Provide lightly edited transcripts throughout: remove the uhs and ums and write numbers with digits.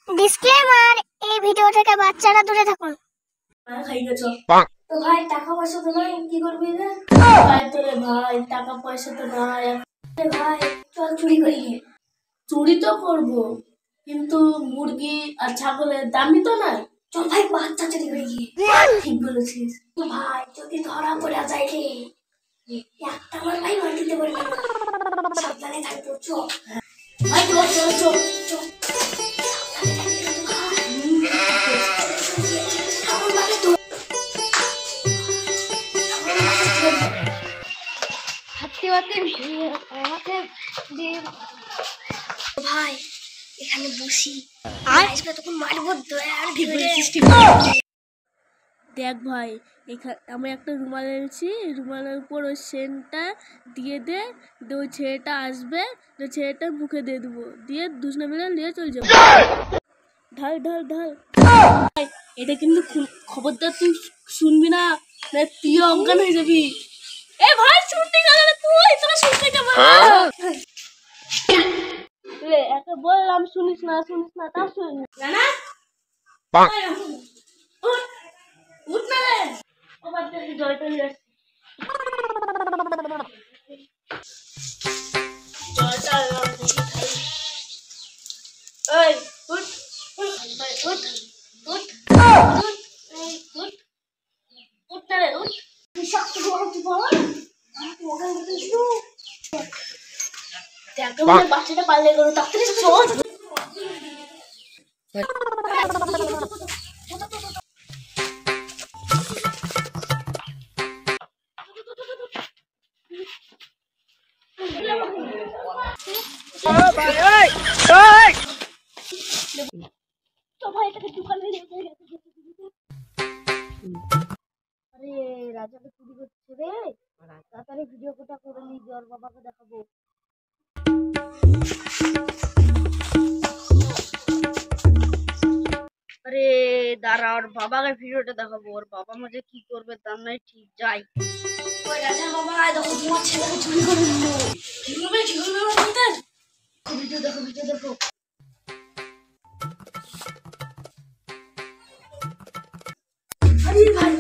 Disclaimer, এই video থেকে বাচ্চারা দূরে থাকুন। খাই গেছো তো ভাই, টাকা পয়সা তো নাই, কি করবি রে ভাই? তোরে ভাই টাকা পয়সা তো নাই ভাই, চল চুরি করি। চুরি তো করবো, কিন্তু মুরগি আর ছাগলের দামই তো নাই। চল ভাই বাচ্চা চুরি করি গিয়ে। ঠিক বলেছিস ভাই, যদি ধরা পড়ে যায় রে, একটা আমার ভাই মার দিতে পারবি না, সাবধানে থাকবো। চল ভাই, চল চল চল চল। ভাই এখানে বসি, আসবে তখন মারবো। দেখ ভাই, এখানে আমি একটা রুমাল এনেছি, রুমালের উপর ওই সেন্টটা দিয়ে দে, ওই ছেলেটা আসবে, ওই ছেলেটা মুখে দিয়ে দেবো, দিয়ে দুজনে মিলে নিয়ে চলে যাবো। ঢাল ঢাল ঢাল। এটা কিন্তু খবরদার তুই শুনবি না, তুই অজ্ঞান হয়ে যাবি। এ ভাই শুনতে গেলে তুই তোরা শুনতে কেমন রে? একা বললাম শুনিস না তা শুনিস না। উঠ না রে, ওবার দেখি জয়টা নিয়ে আসছি। জয়টা এই উঠ উঠ উঠ উঠ উঠ উঠ না রে, উঠ। তুই শক্ত বল, তুই বল। দেখ মানে বাচ্চাটা পারলে করো, তাড়াতাড়ি চল। আরে রাজাকে চুরি করছে রে, তাড়াতাড়ি ভিডিও কোটা করে নি, ওর বাবাকে দেখাবো। আরে দাঁড়া, ওর বাবাকে ভিডিওটা দেখাবো, ওর বাবা মাঝে কি করবে তার নাই ঠিক। যাই ওই রাজার বাবা, দেখো তোমার ছেলেকে চুরি করে নিল। কি করবে ভিডিও দেখো, ভিডিও দেখো। আরে ভাই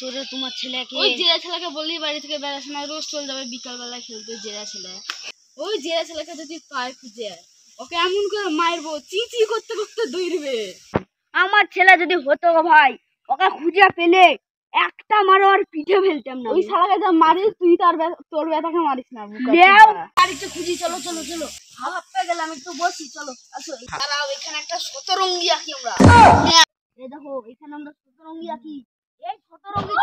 চোরে তোমার ছেলেকে, ওই জেরা ছেলেকে বললি বাড়ি থেকে বেড়াস না, রোজ চলে যাবে বিকাল বেলায় খেলতে। জেরা ছেলে, ওই জেরা ছেলেকে যদি পায় খুঁজে, ওকে এমন করে মারবো, চিচি করতে করতে দৌড়বে। আমার ছেলে যদি হতো ভাই, ওকে খুঁজে পেলে একটা মারো আর পিঠে ফেলতাম না। ওই শালাকে যা মারিস তুই, তোর ব্যথাকে মারিস না। বাড়িতে খুঁজি, চলো চলো চলো। হাওয়া পেয়ে গেলাম, একটু বসি, চলো আসো। দাঁড়াও, এখানে একটা শতরঙ্গি আঁকি আমরা। এই দেখো এখানে আমরা শতরঙ্গি আঁকি। এই শতরঙ্গি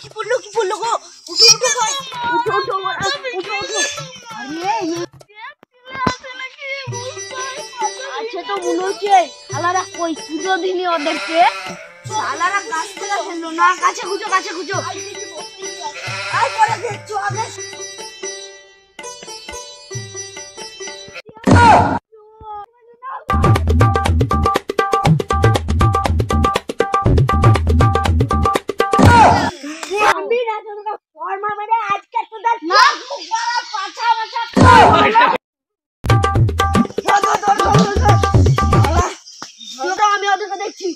কি পড়লো গো? উঠো উঠো ভাই, উঠো উঠো উঠো উঠো। আচ্ছা তো মনে হচ্ছে শালারা কই পুজো দিনি ওদেরকে, শালারা গাছ থেকে ফেললো না। কাছে খুঁজো, কাছে খুঁজো। আর পরে দেখছো আগে। আমি ওদেরকে দেখছি।